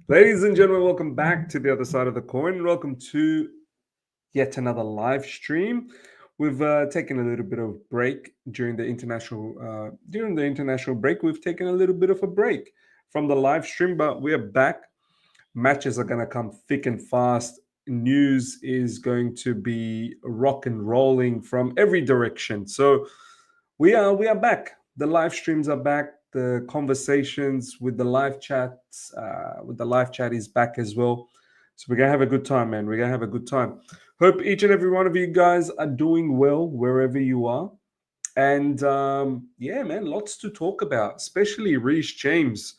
Ladies and gentlemen, welcome back to the other side of the coin. Welcome to yet another live stream. We've taken a little bit of break during the international break. We've taken a little bit of a break from the live stream, but we are back. Matches are going to come thick and fast. News is going to be rock and rolling from every direction. So we are back. The live streams are back. The conversations with the live chats with the live chat is back as well. So we're gonna have a good time, man. We're gonna have a good time. Hope each and every one of you guys are doing well wherever you are. And yeah, man, lots to talk about, especially Reece James.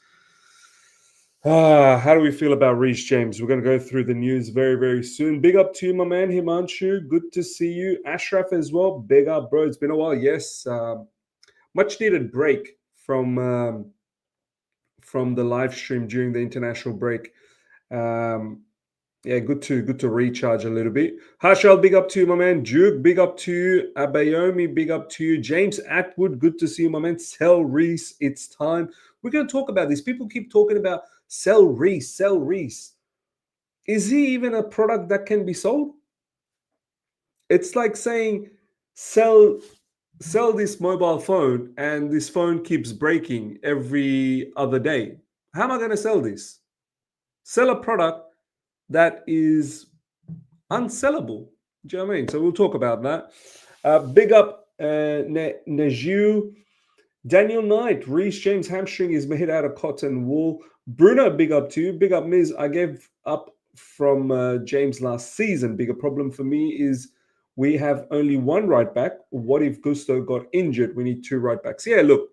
How do we feel about Reece James? We're going to go through the news very, very soon. Big up to you, my man, Himanshu. Good to see you. Ashraf as well. Big up, bro. It's been a while. Yes. Much needed break from the live stream during the international break. Yeah, good to recharge a little bit. Harshal, big up to you, my man. Duke, big up to you. Abayomi, big up to you. James Atwood, good to see you, my man. Sell Reece, it's time. We're going to talk about this. People keep talking about sell Reece, sell Reece. Is he even a product that can be sold? It's like saying sell this mobile phone and this phone keeps breaking every other day. How am I going to sell this? Sell a product that is unsellable. Do you know what I mean? So we'll talk about that. Big up Najee. Daniel Knight, Reece James hamstring is made out of cotton wool. Bruno, big up to you. Big up Miz. I gave up from James last season. Bigger problem for me is we have only one right back. What if Gusto got injured? We need two right backs. Yeah, look,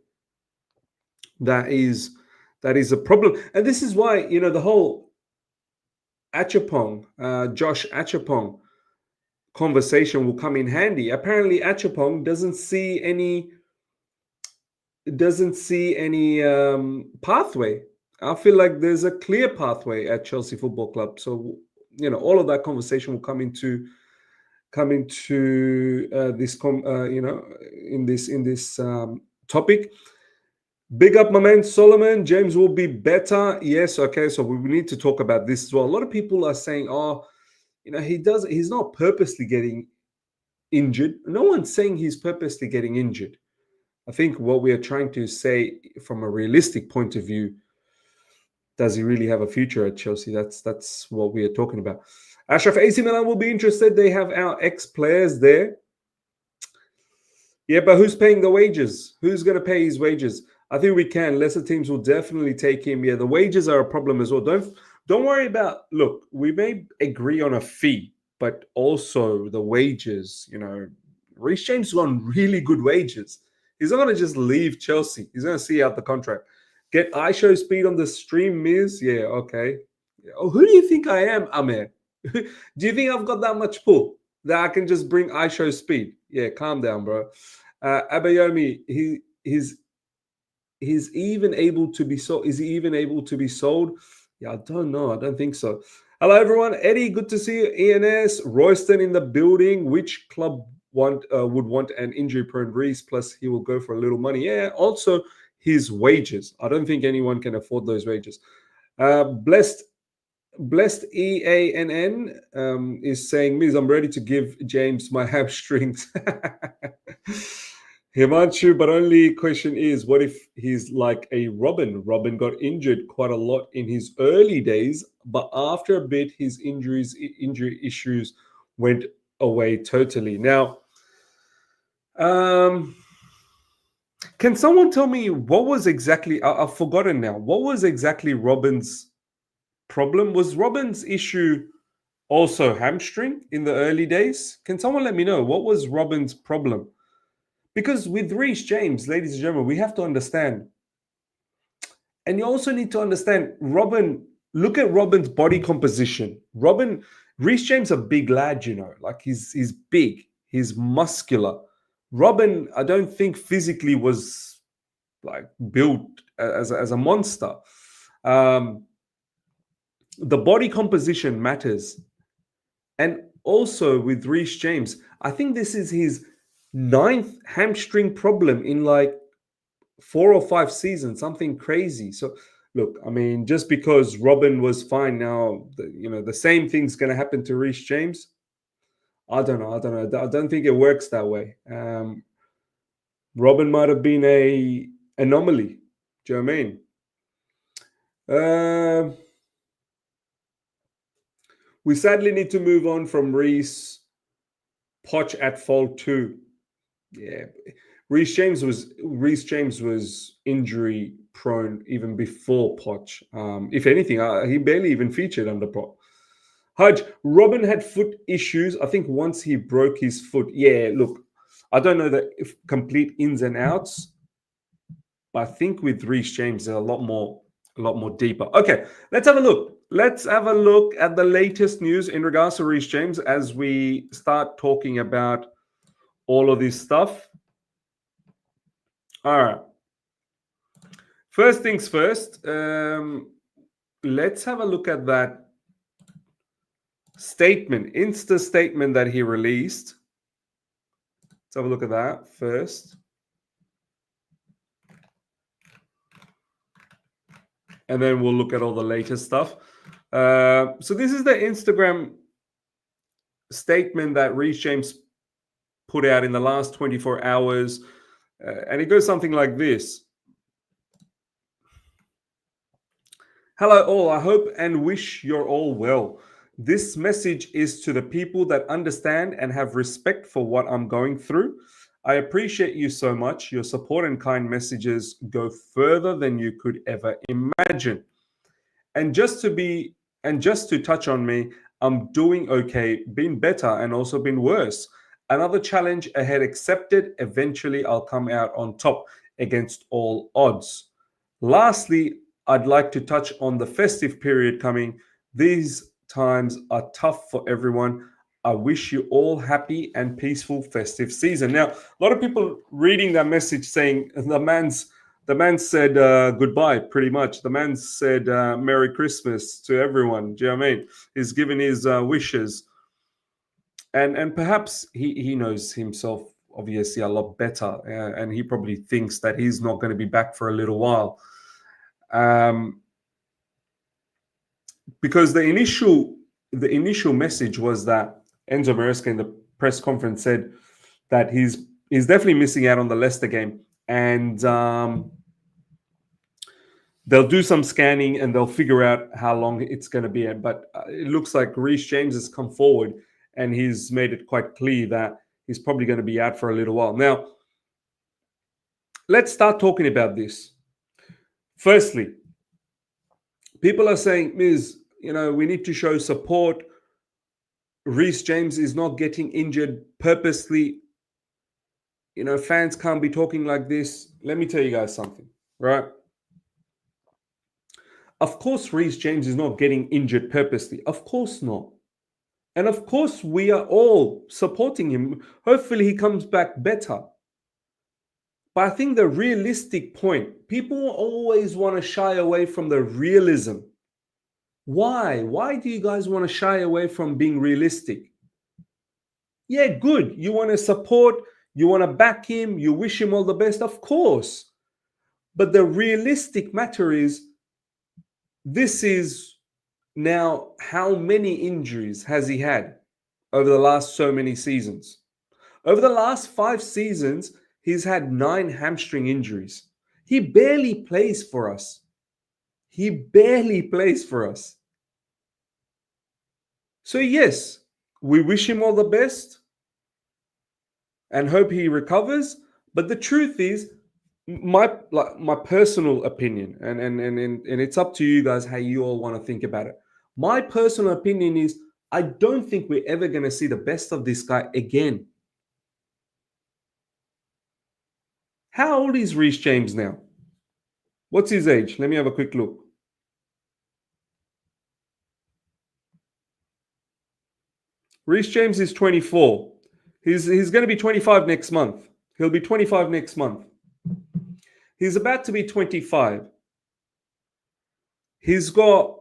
that is a problem. And this is why, the whole Acheampong, Josh Acheampong conversation will come in handy. Apparently, Acheampong doesn't see any pathway. I feel like there's a clear pathway at Chelsea Football Club. So, all of that conversation will come into this in this topic. Big up my man Solomon. James will be better. Yes, okay. So we need to talk about this as well. A lot of people are saying, he's not purposely getting injured. No one's saying he's purposely getting injured. I think what we are trying to say from a realistic point of view, does he really have a future at Chelsea? That's what we are talking about. Ashraf, AC Milan will be interested. They have our ex-players there. Yeah, but who's paying the wages? Who's going to pay his wages? I think we can. Lesser teams will definitely take him. Yeah, the wages are a problem as well. Don't worry about. Look, we may agree on a fee, but also the wages. Reece James is on really good wages. He's not going to just leave Chelsea. He's going to see out the contract. Get iShow speed on the stream, Miz. Yeah, okay. Oh, who do you think I am, Amir? Do you think I've got that much pull that I can just bring iShow speed? Yeah, calm down, bro. Abayomi, he's even able to be sold. Is he even able to be sold? Yeah, I don't know. I don't think so. Hello, everyone. Eddie, good to see you. ENS, Royston in the building. Which club would want an injury-prone Reece? Plus, he will go for a little money. Yeah, also his wages. I don't think anyone can afford those wages. Blessed EANN is saying, Miz, I'm ready to give James my hamstrings. Himanshu, but only question is, what if he's like a Robin? Robin got injured quite a lot in his early days, but after a bit, his injury issues went away totally. Now, can someone tell me what was exactly, I've forgotten now, what was exactly Robin's problem? Was Robin's issue also hamstring in the early days? Can someone let me know what was Robin's problem? Because with Reece James, ladies and gentlemen, we have to understand, and you also need to understand, look at Robin's body composition. Reece James a big lad, like he's big, he's muscular. Robin, I don't think physically was like built as a monster. The body composition matters. And also with Reece James, I think this is his 9th hamstring problem in like 4 or 5 seasons, something crazy. So look, I mean, just because Robin was fine now, the same thing's going to happen to Reece James. I don't know. I don't think it works that way. Robin might have been a anomaly. Do you know what I mean? We sadly need to move on from Reece. Poch at fault too. Yeah, Reece James was injury prone even before Poch. If anything, he barely even featured under Poch. Hudge, Robin had foot issues. I think once he broke his foot. Yeah, look, I don't know the complete ins and outs, but I think with Reece James, there's a lot more deeper. Okay, let's have a look. Let's have a look at the latest news in regards to Reece James as we start talking about all of this stuff. All right. First things first, let's have a look at that statement, Insta statement that he released. Let's have a look at that first. And then we'll look at all the latest stuff. So this is the Instagram statement that Reece James put out in the last 24 hours. And it goes something like this. Hello all, I hope and wish you're all well. This message is to the people that understand and have respect for what I'm going through. I appreciate you so much. Your support and kind messages go further than you could ever imagine. And just to touch on me, I'm doing okay, been better and also been worse. Another challenge ahead accepted. Eventually I'll come out on top against all odds. Lastly, I'd like to touch on the festive period coming. These times are tough for everyone. I wish you all happy and peaceful festive season. Now, a lot of people reading that message saying the man said goodbye, pretty much. The man said Merry Christmas to everyone. Do you know what I mean? He's given his wishes. And perhaps he knows himself obviously a lot better. And he probably thinks that he's not going to be back for a little while. Because the initial message was that Enzo Maresca in the press conference said that he's definitely missing out on the Leicester game, and they'll do some scanning and they'll figure out how long it's going to be. But it looks like Reece James has come forward and he's made it quite clear that he's probably going to be out for a little while. Now, let's start talking about this. Firstly, people are saying, Miz, we need to show support. Reece James is not getting injured purposely. Fans can't be talking like this. Let me tell you guys something, right? Of course, Reece James is not getting injured purposely. Of course not. And of course, we are all supporting him. Hopefully, he comes back better. But I think the realistic point, people always want to shy away from the realism. Why? Why do you guys want to shy away from being realistic? Yeah, good. You want to support, you want to back him, you wish him all the best, of course. But the realistic matter is, this is now how many injuries has he had over the last so many seasons? Over the last 5 seasons, he's had 9 hamstring injuries. He barely plays for us. He barely plays for us. So yes, we wish him all the best and hope he recovers. But the truth is, my personal opinion, and it's up to you guys how you all want to think about it. My personal opinion is, I don't think we're ever going to see the best of this guy again. How old is Reece James now? What's his age? Let me have a quick look. Reece James is 24. He's going to be 25 next month. He'll be 25 next month. He's about to be 25. He's got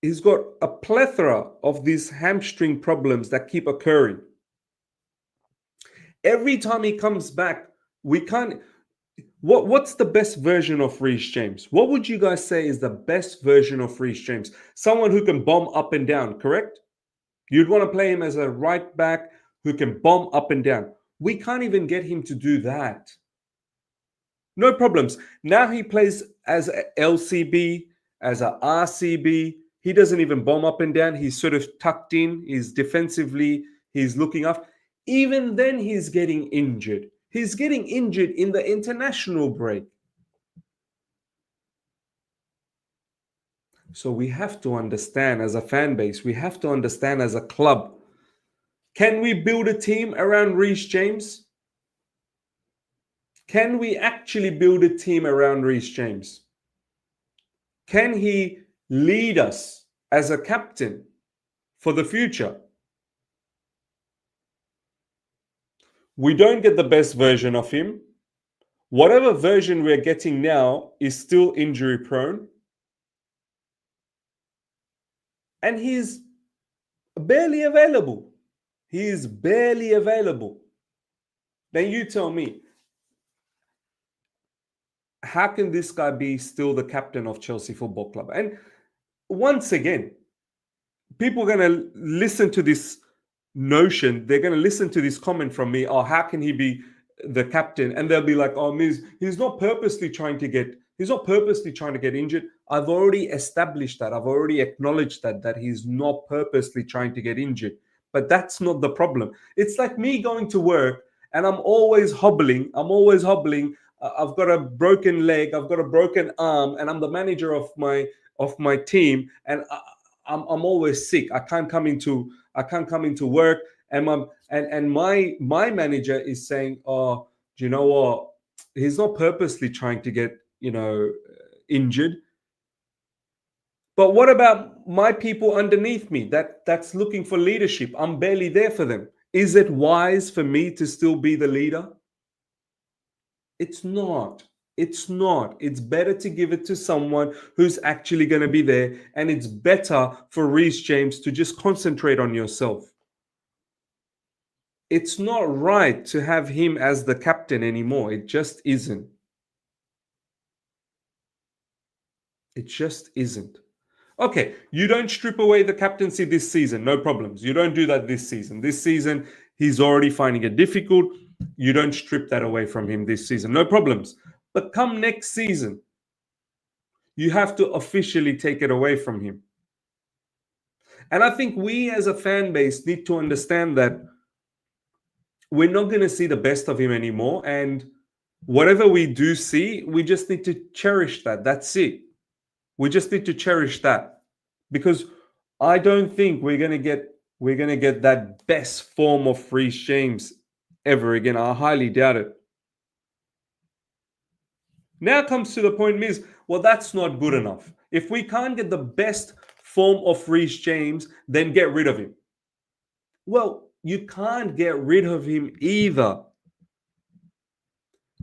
a plethora of these hamstring problems that keep occurring. Every time he comes back, we can't. What's the best version of Reece James? What would you guys say is the best version of Reece James? Someone who can bomb up and down, correct? You'd want to play him as a right back who can bomb up and down. We can't even get him to do that. No problems. Now he plays as a LCB, as a RCB. He doesn't even bomb up and down. He's sort of tucked in. He's defensively, he's looking up. Even then, he's getting injured. He's getting injured in the international break. So we have to understand as a fan base, we have to understand as a club. Can we build a team around Reece James? Can we actually build a team around Reece James? Can he lead us as a captain for the future? We don't get the best version of him. Whatever version we're getting now is still injury prone. And he's barely available. He is barely available. Then you tell me, how can this guy be still the captain of Chelsea Football Club? And once again, people are going to listen to this notion. They're going to listen to this comment from me. Oh, how can he be the captain? And they'll be like, oh, Miz, he's not purposely trying to get injured. I've already established that. I've already acknowledged that he's not purposely trying to get injured. But that's not the problem. It's like me going to work and I'm always hobbling. I've got a broken leg. I've got a broken arm, and I'm the manager of my team, and I'm always sick. I can't come into work, and my manager is saying, "Oh, do you know what? He's not purposely trying to get injured." But what about my people underneath me that's looking for leadership? I'm barely there for them. Is it wise for me to still be the leader? It's not. It's not. It's better to give it to someone who's actually going to be there. And it's better for Reece James to just concentrate on yourself. It's not right to have him as the captain anymore. It just isn't. It just isn't. Okay, you don't strip away the captaincy this season. No problems. You don't do that this season. This season, he's already finding it difficult. You don't strip that away from him this season. No problems. But come next season, you have to officially take it away from him. And I think we as a fan base need to understand that we're not going to see the best of him anymore. And whatever we do see, we just need to cherish that. That's it. We just need to cherish that. Because I don't think we're going to get that best form of Reece James ever again. I highly doubt it. Now comes to the point is, well, that's not good enough. If we can't get the best form of Reece James, then get rid of him. Well, you can't get rid of him either.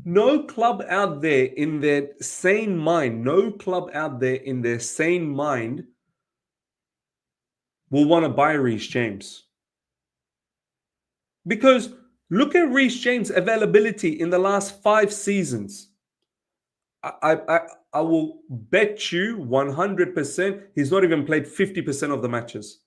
No club out there in their sane mind, will want to buy Reece James. Because look at Reece James' availability in the last 5 seasons. I will bet you 100% he's not even played 50% of the matches.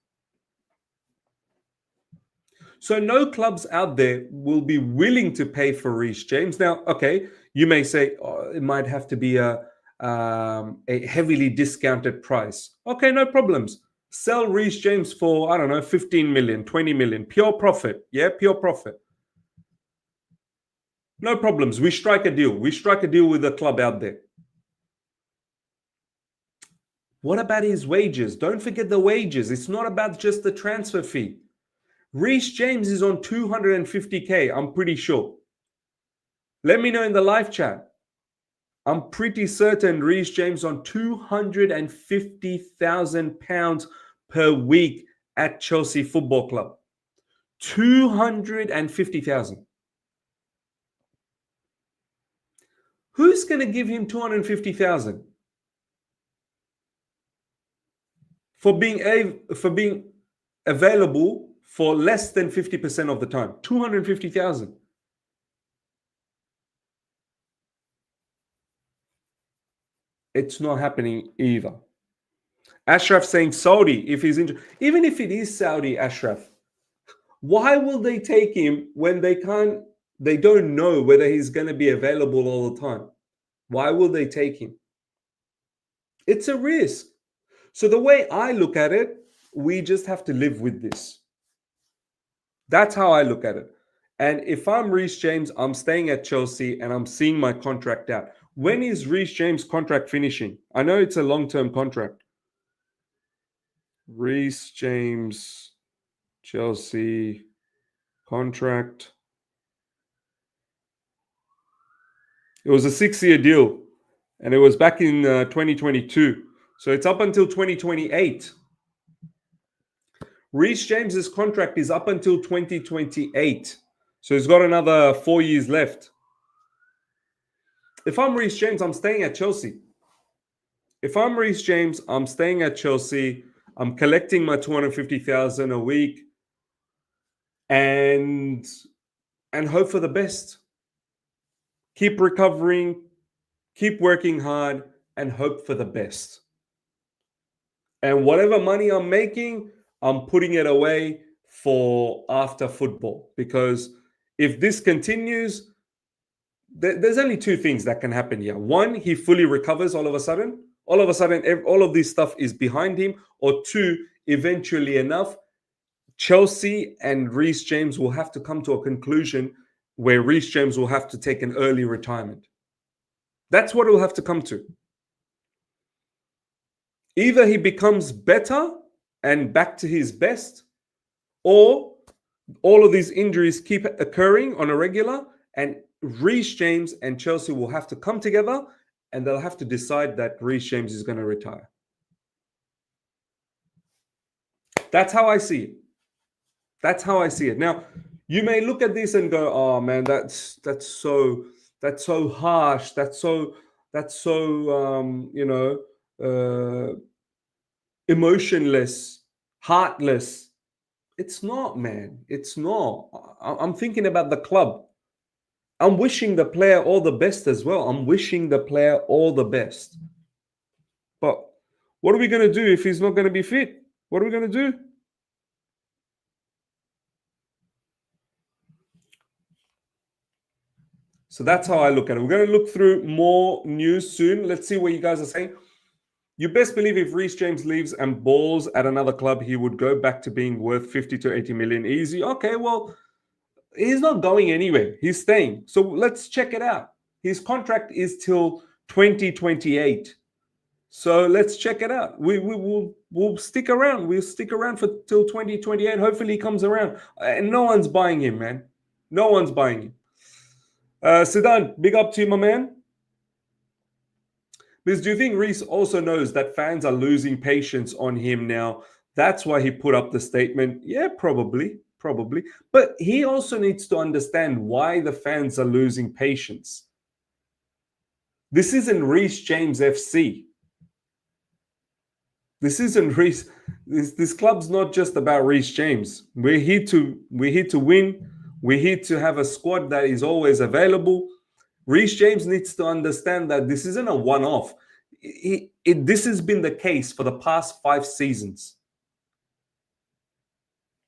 So no clubs out there will be willing to pay for Reece James. Now, okay, you may say it might have to be a heavily discounted price. Okay, no problems. Sell Reece James for, I don't know, 15 million, 20 million. Pure profit. Yeah, pure profit. No problems. We strike a deal. We strike a deal with a club out there. What about his wages? Don't forget the wages. It's not about just the transfer fee. Reece James is on 250K, I'm pretty sure. Let me know in the live chat. I'm pretty certain Reece James on £250,000 per week at Chelsea Football Club. 250,000. Who's going to give him 250,000 for being available for less than 50% of the time? 250,000. It's not happening either. Ashraf saying Saudi if he's injured. Even if it is Saudi, Ashraf, why will they take him when they don't know whether he's going to be available all the time? Why will they take him? It's a risk. So the way I look at it, we just have to live with this. That's how I look at it. And if I'm Reece James, I'm staying at Chelsea and I'm seeing my contract out. When is Reece James' contract finishing? I know it's a long-term contract. Reece James, Chelsea contract. It was a 6-year deal and it was back in 2022. So it's up until 2028. Reece James's contract is up until 2028. So he's got another 4 years left. If I'm Reece James, I'm staying at Chelsea. If I'm Reece James, I'm staying at Chelsea. I'm collecting my 250,000 a week and hope for the best. Keep recovering, keep working hard, and hope for the best. And whatever money I'm making, I'm putting it away for after football. Because if this continues, there's only two things that can happen here. One, he fully recovers all of a sudden. All of this stuff is behind him. Or two, eventually enough, Chelsea and Reece James will have to come to a conclusion where Reece James will have to take an early retirement. That's what it will have to come to. Either he becomes better and back to his best, or all of these injuries keep occurring on a regular, and Reece James and Chelsea will have to come together and they'll have to decide that Reece James is going to retire. That's how I see it. That's how I see it. Now, you may look at this and go, "Oh man, that's so harsh. That's so emotionless, heartless." It's not, man. It's not. I'm thinking about the club. I'm wishing the player all the best as well. I'm wishing the player all the best. But what are we going to do if he's not going to be fit? What are we going to do? So that's how I look at it. We're going to look through more news soon. Let's see what you guys are saying. You best believe if Reece James leaves and balls at another club, he would go back to being worth 50 to 80 million easy. Okay, well, he's not going anywhere. He's staying. So let's check it out. His contract is till 2028. So let's check it out. We'll stick around. We'll stick around for till 2028. Hopefully he comes around. And no one's buying him, man. No one's buying him. Sidan, big up to you, my man. Because do you think Reece also knows that fans are losing patience on him now? That's why he put up the statement. Yeah, probably. But he also needs to understand why the fans are losing patience. This isn't Reece James FC. This isn't Reece. This club's not just about Reece James. We're here to win. We're here to have a squad that is always available. Reece James needs to understand that this isn't a one-off. This has been the case for the past 5 seasons.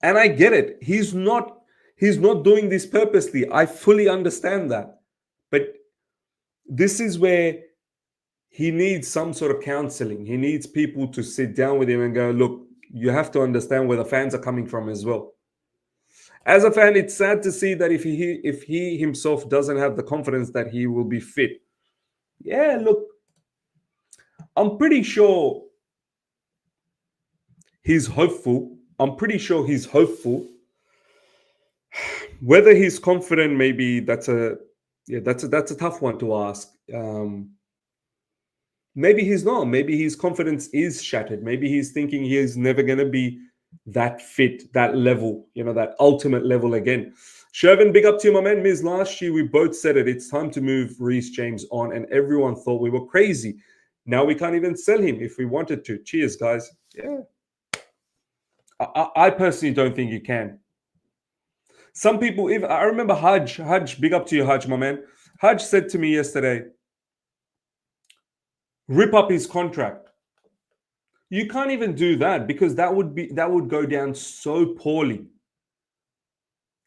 And I get it. He's not doing this purposely. I fully understand that. But this is where he needs some sort of counseling. He needs people to sit down with him and go, look, you have to understand where the fans are coming from as well. As a fan, it's sad to see that if he himself doesn't have the confidence that he will be fit. Yeah, look, I'm pretty sure he's hopeful. Whether he's confident, maybe that's a tough one to ask. Maybe he's not. Maybe his confidence is shattered. Maybe he's thinking he is never going to be that fit, that level, that ultimate level again. Shervin, big up to you, my man. Miz, last year we both said it. It's time to move Reece James on, and everyone thought we were crazy. Now we can't even sell him if we wanted to. Cheers, guys. Yeah. I personally don't think you can. Some people, I remember Haj, big up to you, Haj, my man. Haj said to me yesterday, rip up his contract. You can't even do that because that would go down so poorly.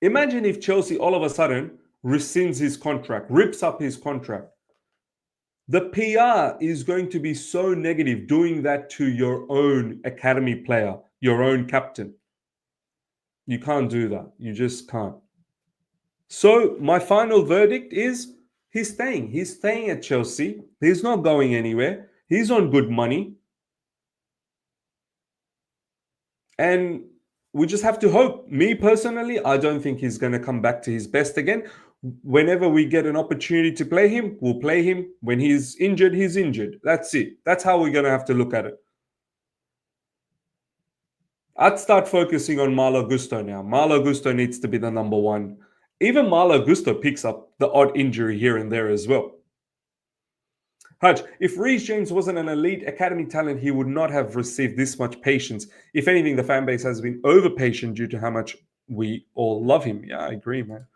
Imagine if Chelsea all of a sudden rescinds his contract, rips up his contract. The PR is going to be so negative doing that to your own academy player, your own captain. You can't do that. You just can't. So my final verdict is he's staying. He's staying at Chelsea. He's not going anywhere. He's on good money. And we just have to hope. Me personally, I don't think he's going to come back to his best again. Whenever we get an opportunity to play him, we'll play him. When he's injured, he's injured. That's it. That's how we're going to have to look at it. I'd start focusing on Malo Gusto now. Malo Gusto needs to be the number one. Even Malo Gusto picks up the odd injury here and there as well. Hutch, if Reece James wasn't an elite academy talent, he would not have received this much patience. If anything, the fan base has been over-patient due to how much we all love him. Yeah, I agree, man.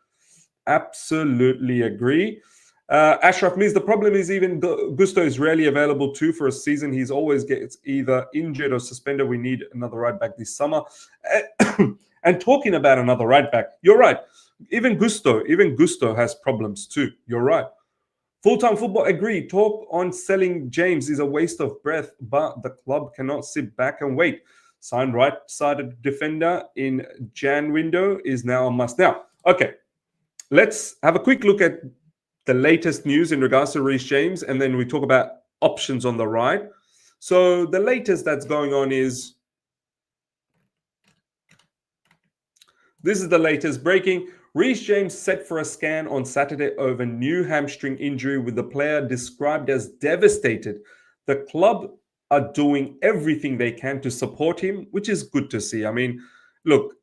Absolutely agree. Ashraf Miz, the problem is even Gusto is rarely available too for a season. He's always gets either injured or suspended. We need another right back this summer. And talking about another right back, you're right. Even Gusto has problems too. You're right. Full-time football, agree. Talk on selling James is a waste of breath, but the club cannot sit back and wait. Signed right-sided defender in Jan window is now a must. Now, okay, let's have a quick look at the latest news in regards to Reece James, and then we talk about options on the right. So the latest that's going on is, this is the latest breaking. Reece James set for a scan on Saturday over new hamstring injury, with the player described as devastated. The club are doing everything they can to support him, which is good to see. I mean, look,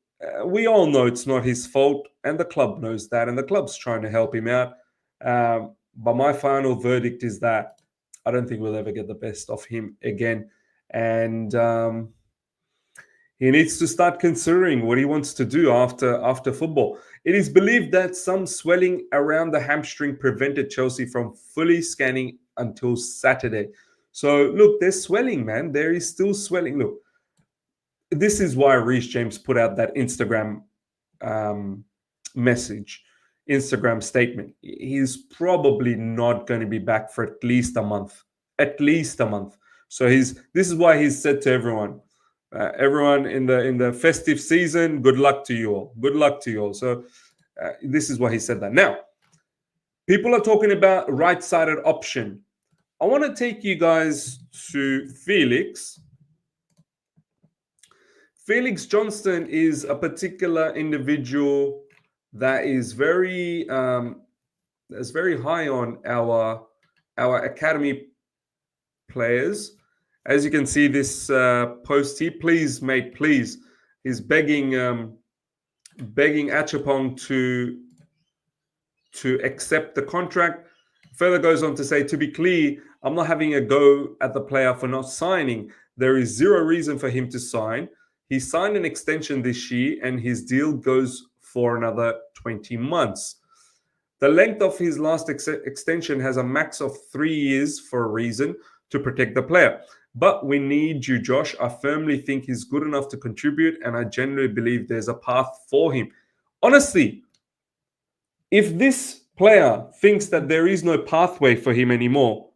we all know it's not his fault, and the club knows that, and the club's trying to help him out. But my final verdict is that I don't think we'll ever get the best of him again. And he needs to start considering what he wants to do after football. It is believed that some swelling around the hamstring prevented Chelsea from fully scanning until Saturday. So, look, there's swelling, man. There is still swelling. Look, this is why Reece James put out that Instagram message, Instagram statement. He's probably not going to be back for at least a month. At least a month. So this is why he's said to everyone, everyone in the festive season, good luck to you all. Good luck to you all. So this is why he said that. Now, people are talking about right-sided option. I want to take you guys to Felix. Felix Johnston is a particular individual that is very high on our academy players. As you can see, this post here, please, mate, please, he's begging Acheampong to accept the contract. Further goes on to say, to be clear, I'm not having a go at the player for not signing. There is zero reason for him to sign. He signed an extension this year, and his deal goes for another 20 months. The length of his last extension has a max of 3 years for a reason, to protect the player. But we need you, Josh. I firmly think he's good enough to contribute, and I genuinely believe there's a path for him. Honestly, if this player thinks that there is no pathway for him anymore,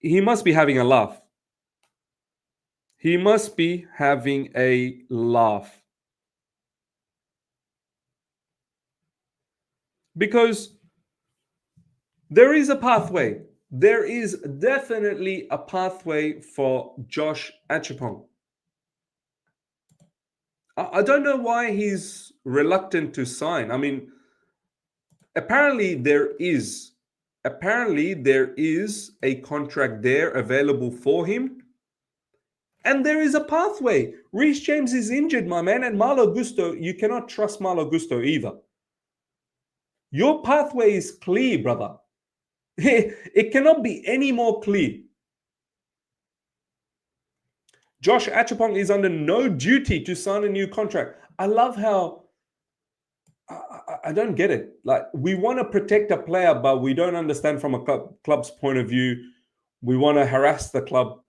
he must be having a laugh. He must be having a laugh. Because there is a pathway. There is definitely a pathway for Josh Acheampong. I don't know why he's reluctant to sign. I mean, apparently there is a contract there available for him. And there is a pathway. Reece James is injured, my man. And Malo Gusto, you cannot trust Malo Gusto either. Your pathway is clear, brother. It cannot be any more clear. Josh Acheampong is under no duty to sign a new contract. I love how I don't get it. Like, we want to protect a player, but we don't understand from a club's point of view We want to harass the club.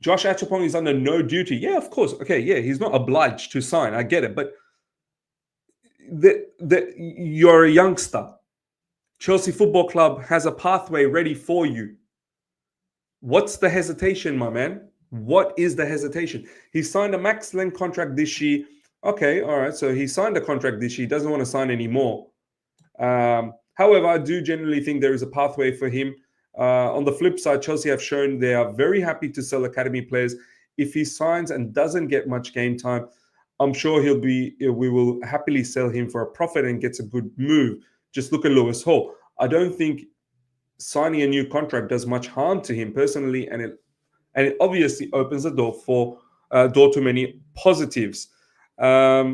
Josh Acheampong is under no duty. Yeah, of course. Okay, yeah, he's not obliged to sign. I get it. But you're a youngster. Chelsea Football Club has a pathway ready for you. What's the hesitation, my man? What is the hesitation? He signed a max length contract this year. Okay, all right. So he signed a contract this year. He doesn't want to sign anymore. However, I do generally think there is a pathway for him. On the flip side, Chelsea have shown they are very happy to sell academy players. If he signs and doesn't get much game time, I'm sure we will happily sell him for a profit and gets a good move. Just look at Lewis Hall. I don't think signing a new contract does much harm to him personally, and it obviously opens the door to many positives. Yeah.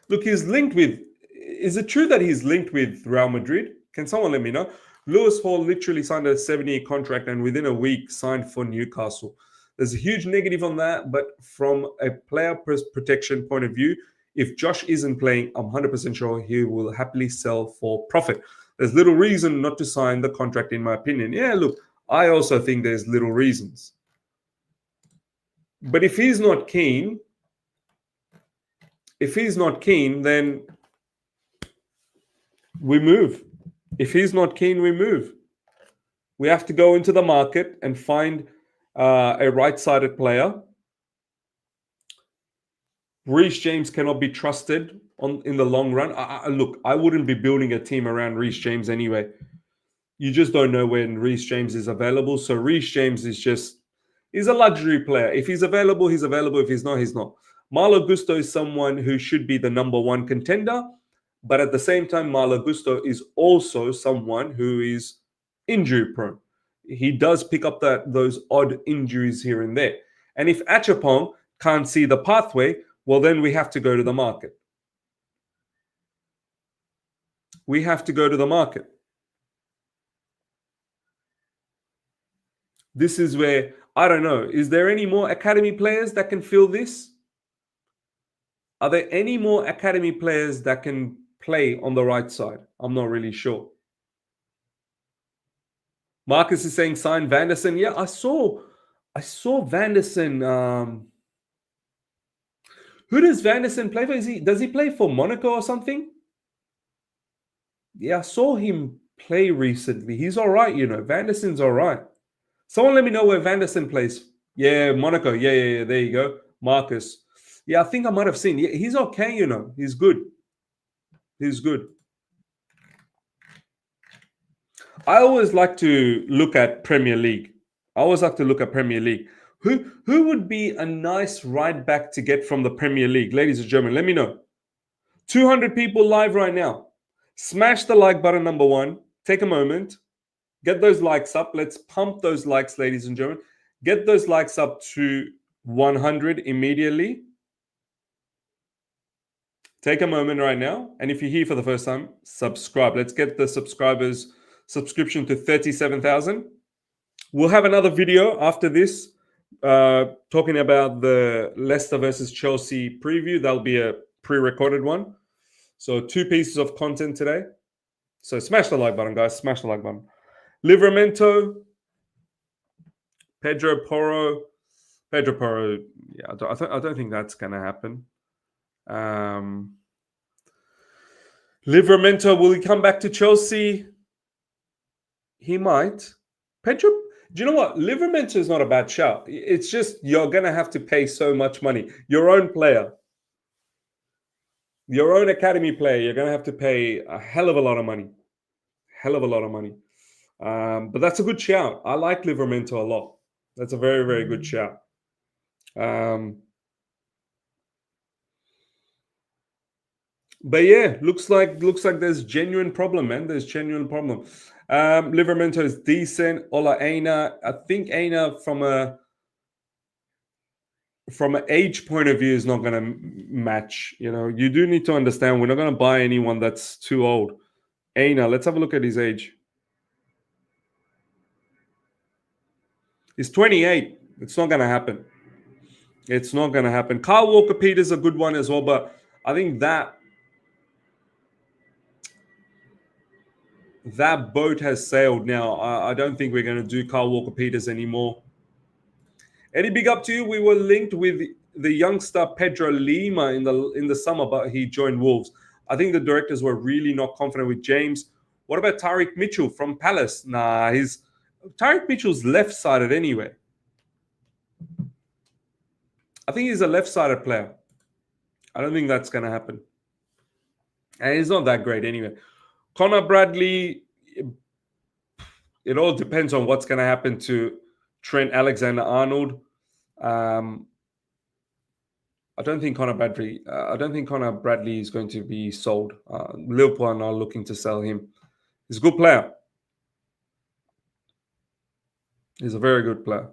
Look, he's linked with. Is it true that he's linked with Real Madrid? Can someone let me know? Lewis Hall literally signed a 7-year contract and within a week signed for Newcastle. There's a huge negative on that, but from a player protection point of view, if Josh isn't playing, I'm 100% sure he will happily sell for profit. There's little reason not to sign the contract, in my opinion. Yeah, look, I also think there's little reasons. But if he's not keen, then we move. If he's not keen, we move. We have to go into the market and find a right-sided player. Reece James cannot be trusted in the long run. Look, I wouldn't be building a team around Reece James anyway. You just don't know when Reece James is available. So Reece James he's a luxury player. If he's available, he's available. If he's not, he's not. Malo Gusto is someone who should be the number one contender. But at the same time, Malo Gusto is also someone who is injury prone. He does pick up those odd injuries here and there. And if Acheampong can't see the pathway, well, then we have to go to the market. We have to go to the market. This is where, I don't know, is there any more academy players that can fill this? Are there any more academy players that can play on the right side? I'm not really sure. Marcus is saying sign Vanderson. Yeah, I saw Vanderson. Who does Vanderson play for? Does he play for Monaco or something? Yeah, I saw him play recently. He's all right, Vanderson's all right. Someone let me know where Vanderson plays. Yeah, Monaco. Yeah. There you go. Marcus. Yeah, I think I might have seen. Yeah, he's okay, He's good. He's good. I always like to look at Premier League. Who would be a nice right back to get from the Premier League? Ladies and gentlemen, let me know. 200 people live right now. Smash the like button, number one. Take a moment. Get those likes up. Let's pump those likes, ladies and gentlemen. Get those likes up to 100 immediately. Take a moment right now. And if you're here for the first time, subscribe. Let's get the subscription to 37,000. We'll have another video after this talking about the Leicester versus Chelsea preview. That'll be a pre-recorded one. So 2 pieces of content today. So smash the like button, guys. Smash the like button. Livramento, Pedro Porro. Yeah, I don't think that's going to happen. Livramento, will he come back to Chelsea? He might. Pedro, do you know what? Livramento is not a bad shout. It's just you're going to have to pay so much money. Your own player. Your own academy player, you're going to have to pay a hell of a lot of money. But that's a good shout. I like Livramento a lot. That's a very, very good shout. But yeah, looks like there's genuine problem, man. There's genuine problem. Livramento is decent. Ola Aina. I think Aina from an age point of view is not going to match. You do need to understand we're not going to buy anyone that's too old. Aina, let's have a look at his age. He's 28. It's not going to happen. Kyle Walker-Peters is a good one as well, but I think that that boat has sailed now. I don't think we're going to do Kyle Walker-Peters anymore. Eddie, big up to you. We were linked with the youngster Pedro Lima in the summer, but he joined Wolves. I think the directors were really not confident with James. What about Tariq Mitchell from Palace? Nah, Tariq Mitchell's left-sided anyway. I think he's a left-sided player. I don't think that's going to happen. And he's not that great anyway. Connor Bradley, it all depends on what's going to happen to Trent Alexander-Arnold. I don't think Connor Bradley is going to be sold. Liverpool are not looking to sell him. He's a good player. He's a very good player.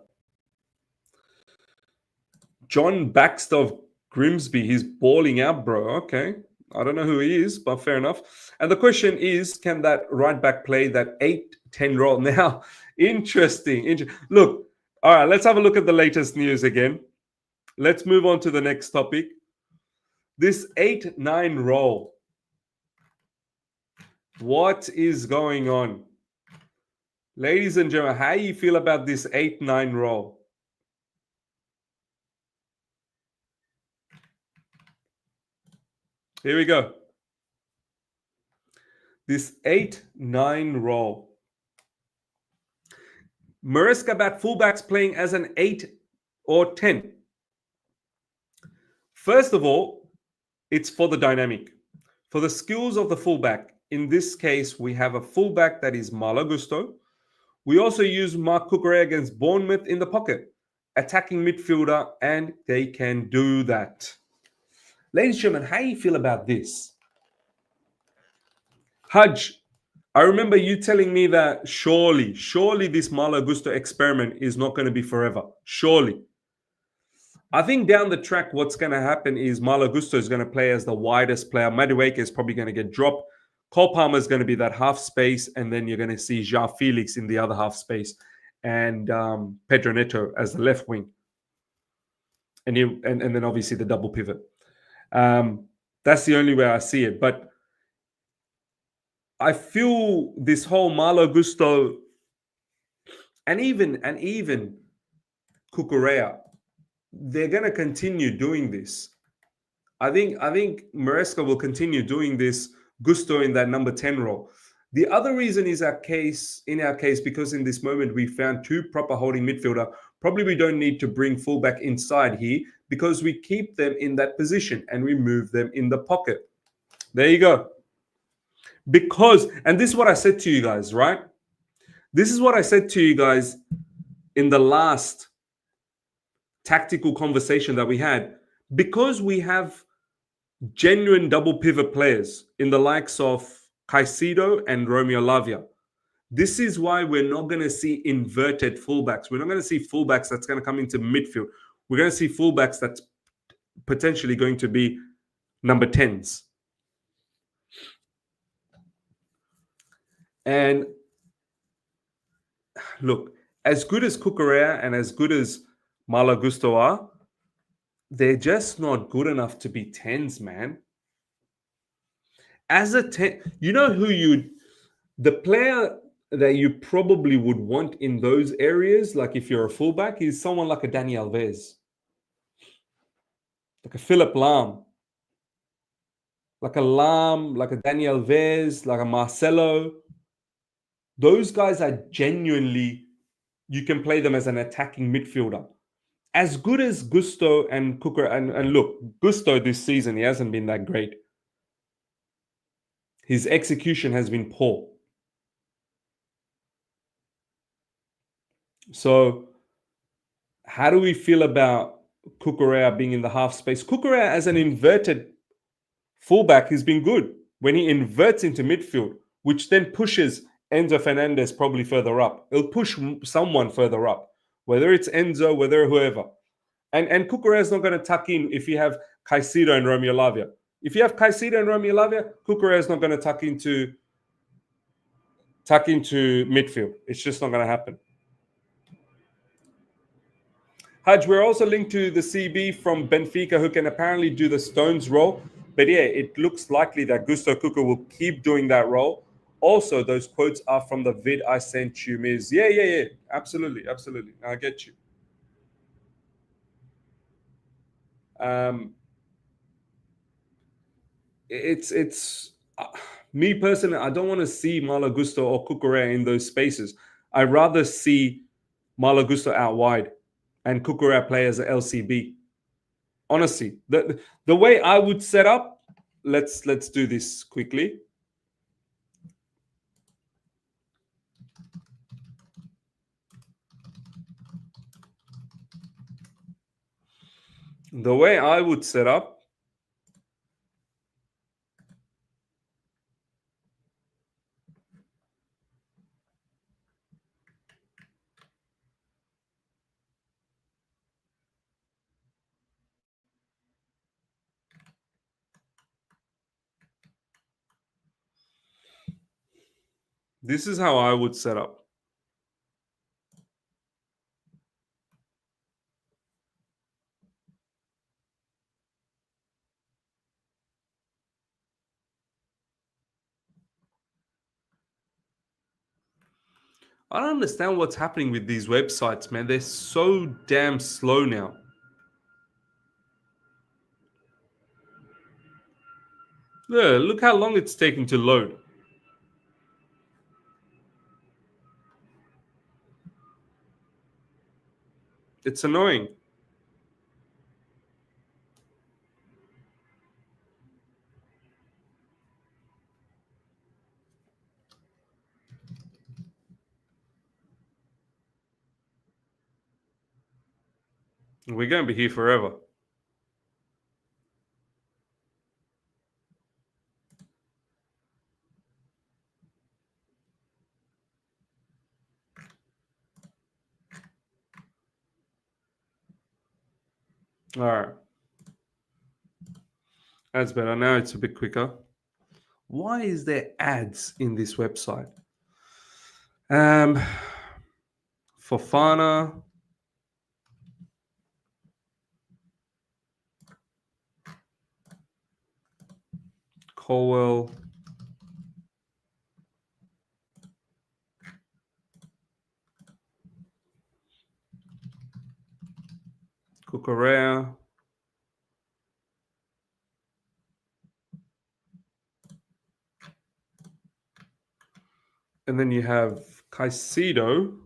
John Baxter of Grimsby. He's balling out, bro. Okay. I don't know who he is, but fair enough. And the question is, can that right back play that 8-10 role? Now, interesting. Look, all right, let's have a look at the latest news again. Let's move on to the next topic. This 8-9 role. What is going on? Ladies and gentlemen, how do you feel about this 8-9 role? Here we go. This 8-9 role. Maresca bat fullbacks playing as an 8 or 10. First of all, it's for the dynamic. For the skills of the fullback, in this case, we have a fullback that is Malo Gusto. We also use Mark Cucurella against Bournemouth in the pocket, attacking midfielder, and they can do that. Ladies and gentlemen, how do you feel about this? Haj, I remember you telling me that surely this Malo Gusto experiment is not going to be forever. Surely. I think down the track, what's going to happen is Malo Gusto is going to play as the widest player. Madueke is probably going to get dropped. Cole Palmer is going to be that half space, and then you're going to see João Felix in the other half space, and Pedro Neto as the left wing, and then obviously the double pivot. That's the only way I see it. But I feel this whole Malo Gusto and even Cucurella, they're going to continue doing this. I think Maresca will continue doing this Gusto in that number 10 role. The other reason is in our case, because in this moment we found two proper holding midfielder. Probably we don't need to bring fullback inside here because we keep them in that position and we move them in the pocket. There you go. And this is what I said to you guys, right? This is what I said to you guys in the last tactical conversation that we had. Because we have genuine double pivot players in the likes of Caicedo and Romeo Lavia. This is why we're not going to see inverted fullbacks. We're not going to see fullbacks that's going to come into midfield. We're going to see fullbacks that's potentially going to be number 10s. And look, as good as Cucurella and as good as Malo Gusto are, they're just not good enough to be 10s, man. As a 10, you know the player that you probably would want in those areas, like if you're a fullback, is someone like a Dani Alves, like a Philip Lahm, like a Dani Alves, like a Marcelo. Those guys are genuinely, you can play them as an attacking midfielder. As good as Gusto and Cucurella, and look, Gusto this season, he hasn't been that great. His execution has been poor. So, how do we feel about Cucurella being in the half space? Cucurella as an inverted fullback has been good when he inverts into midfield, which then pushes Enzo Fernandez probably further up. It'll push someone further up, whether it's Enzo, whether whoever. And Cucurella is not going to tuck in if you have Caicedo and Romeo Lavia. If you have Caicedo and Romeo Lavia, Cucurella is not going to tuck into midfield. It's just not going to happen. Haj, we're also linked to the CB from Benfica, who can apparently do the Stones role. But yeah, it looks likely that Gusto Cucurella will keep doing that role. Also, those quotes are from the vid I sent you, Miz. Yeah. Absolutely. I get you. It's me personally. I don't want to see Malagusto or Cucurella in those spaces. I rather see Malagusto out wide and Cucurella play as an LCB. Honestly, the way I would set up. Let's do this quickly. The way I would set up. This is how I would set up. I don't understand what's happening with these websites, man. They're so damn slow now. Yeah, look how long it's taking to load. It's annoying. We're going to be here forever. All right. That's better. Now it's a bit quicker. Why is there ads in this website? Fofana. Colwell. Cucurella. And then you have Caicedo.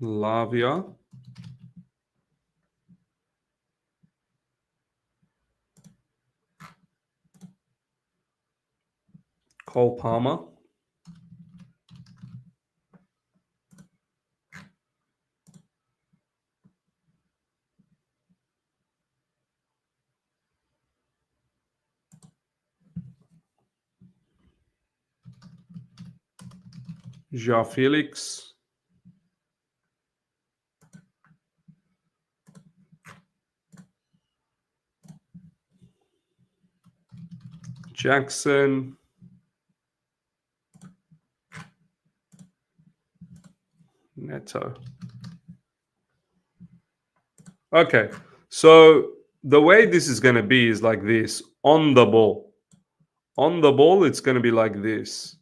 Lavia. Cole Palmer. João Felix. Jackson. Neto. Okay, so the way this is going to be is like this. On the ball. On the ball, it's going to be like this.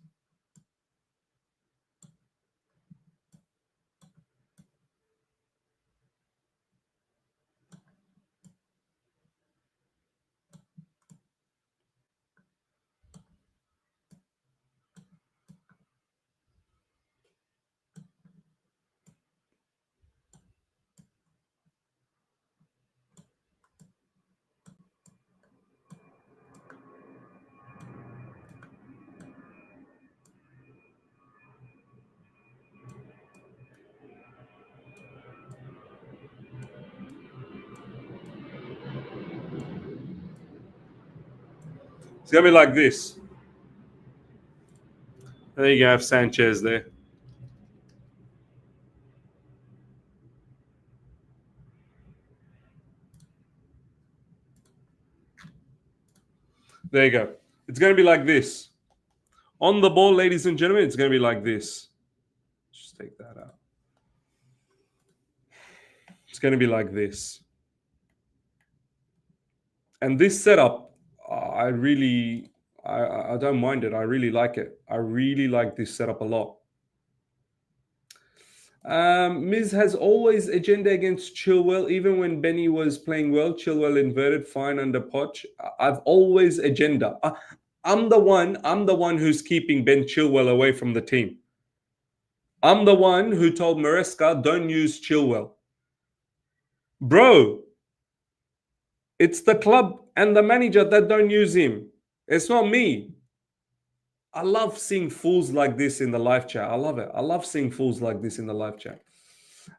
It's going to be like this. And then you have Sanchez there. There you go. It's going to be like this. On the ball, ladies and gentlemen, it's going to be like this. Just take that out. It's going to be like this. And this setup, I don't mind it. I really like it. I really like this setup a lot. Miz has always agenda against Chilwell, even when Benny was playing well. Chilwell inverted fine under Poch. I've always agenda. I'm the one who's keeping Ben Chilwell away from the team. I'm the one who told Maresca, don't use Chilwell. Bro, it's the club and the manager that don't use him. It's not me. I love seeing fools like this in the live chat. I love it. I love seeing fools like this in the live chat.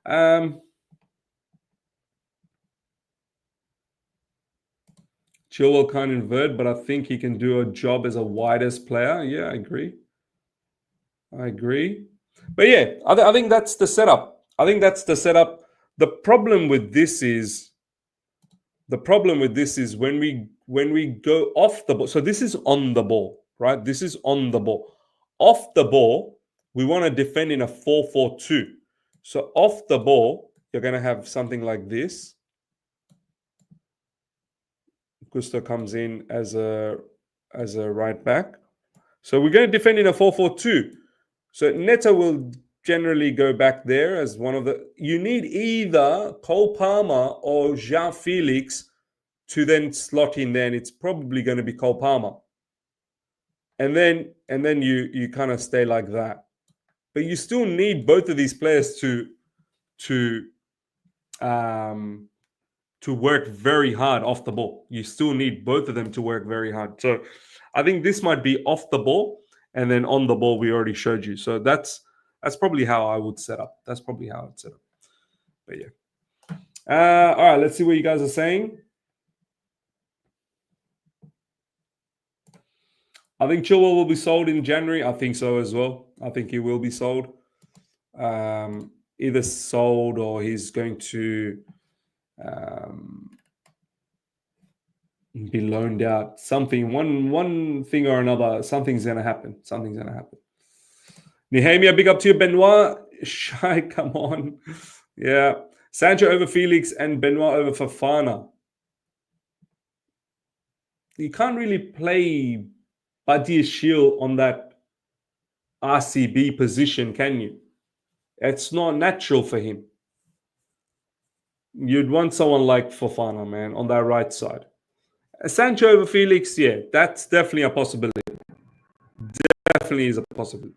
Chilwell can't invert, but I think he can do a job as a widest player. Yeah, I agree. But yeah, I think that's the setup. The problem with this is when we go off the ball. So this is on the ball, right? This is on the ball. Off the ball, we want to defend in a 4-4-2. So off the ball, you're going to have something like this. Gusto comes in as a right back. So we're going to defend in a 4-4-2. So Neto will generally go back there as one of the... You need either Cole Palmer or Jean Felix to then slot in there, and it's probably going to be Cole Palmer. And then you kind of stay like that. But you still need both of these players to work very hard off the ball. You still need both of them to work very hard. So I think this might be off the ball, and then on the ball we already showed you. So that's probably how I would set up. But yeah. All right, let's see what you guys are saying. I think Chilwell will be sold in January. I think so as well. I think he will be sold. Either sold or he's going to be loaned out. Something, one thing or another, something's going to happen. Nehemia, big up to you. Benoit, Shai, come on. Yeah. Sancho over Felix and Benoit over Fofana. You can't really play Badiashile on that RCB position, can you? It's not natural for him. You'd want someone like Fofana, man, on that right side. Sancho over Felix, yeah, that's definitely a possibility. Definitely is a possibility.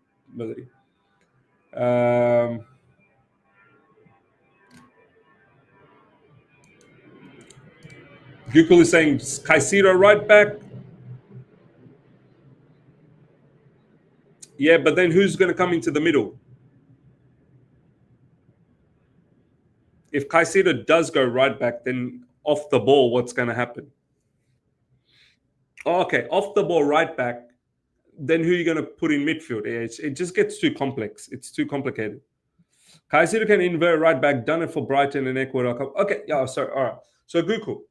Gukul is saying Caicedo right back. Yeah, but then who's going to come into the middle? If Caicedo does go right back, then off the ball, what's going to happen? Oh, okay, off the ball right back, then who are you going to put in midfield? It just gets too complex. It's too complicated. Caicedo can invert right back, done it for Brighton and Ecuador. Okay, yeah, sorry, all right. So Gukul,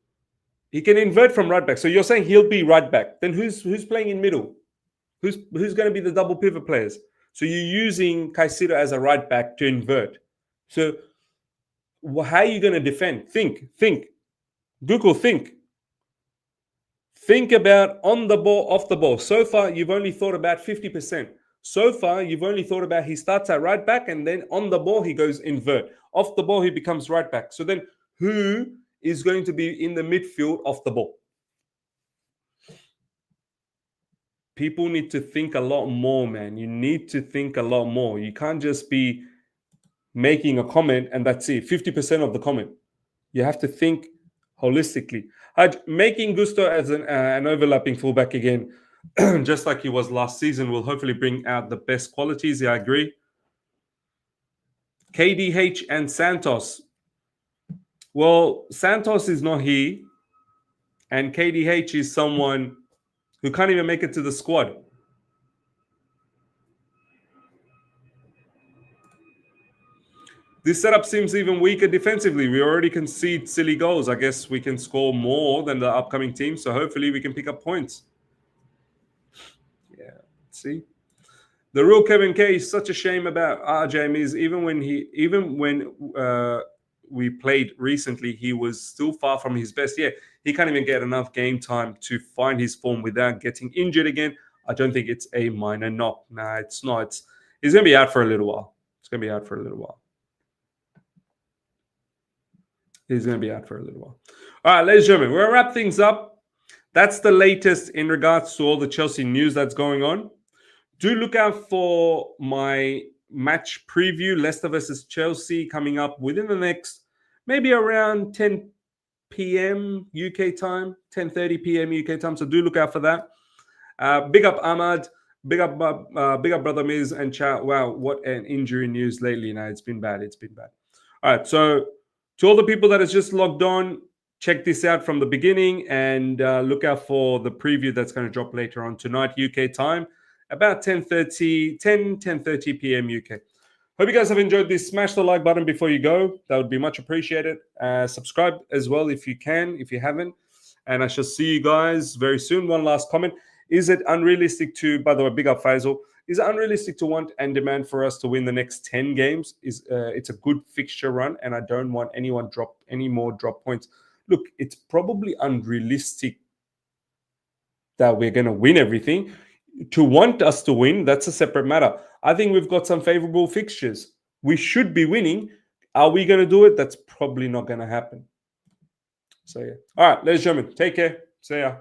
he can invert from right back. So you're saying he'll be right back. Then who's playing in middle? Who's going to be the double pivot players? So you're using Caicedo as a right back to invert. So how are you going to defend? Think. Gukul, think. Think about on the ball, off the ball. So far, you've only thought about 50%. So far, you've only thought about he starts at right back and then on the ball, he goes invert. Off the ball, he becomes right back. So then who is going to be in the midfield off the ball? People need to think a lot more, man. You need to think a lot more. You can't just be making a comment and that's it. 50% of the comment. You have to think holistically. Making Gusto as an overlapping fullback again, just like he was last season, will hopefully bring out the best qualities. Yeah, I agree. KDH and Santos. Well, Santos is not he, and KDH is someone who can't even make it to the squad. This setup seems even weaker defensively. We already concede silly goals. I guess we can score more than the upcoming team, so hopefully we can pick up points. Yeah, see? The real Kevin K is such a shame about RJ Miz, even when we played recently, he was still far from his best. Yeah, he can't even get enough game time to find his form without getting injured again. I don't think it's a minor knock. Nah, it's not. He's going to be out for a little while. He's going to be out for a little while. He's going to be out for a little while. All right, ladies and gentlemen, we're going to wrap things up. That's the latest in regards to all the Chelsea news that's going on. Do look out for my match preview, Leicester versus Chelsea, coming up within the next, maybe around 10 p.m. UK time, 10:30 p.m. UK time. So do look out for that. Big up Ahmad, big up brother Miz and chat. Wow, what an injury news lately. Now it's been bad. It's been bad. All right, so to all the people that has just logged on, check this out from the beginning and look out for the preview that's going to drop later on tonight UK time, about 10:30 p.m. UK. Hope you guys have enjoyed this. Smash the like button before you go. That would be much appreciated. Subscribe as well if you can, if you haven't. And I shall see you guys very soon. One last comment. Is it unrealistic to, by the way, big up Faisal, is it unrealistic to want and demand for us to win the next 10 games? It's a good fixture run, and I don't want anyone drop any more drop points. Look, it's probably unrealistic that we're going to win everything. To want us to win, that's a separate matter. I think we've got some favorable fixtures. We should be winning. Are we going to do it? That's probably not going to happen. So, yeah. All right, ladies and gentlemen, take care. See ya.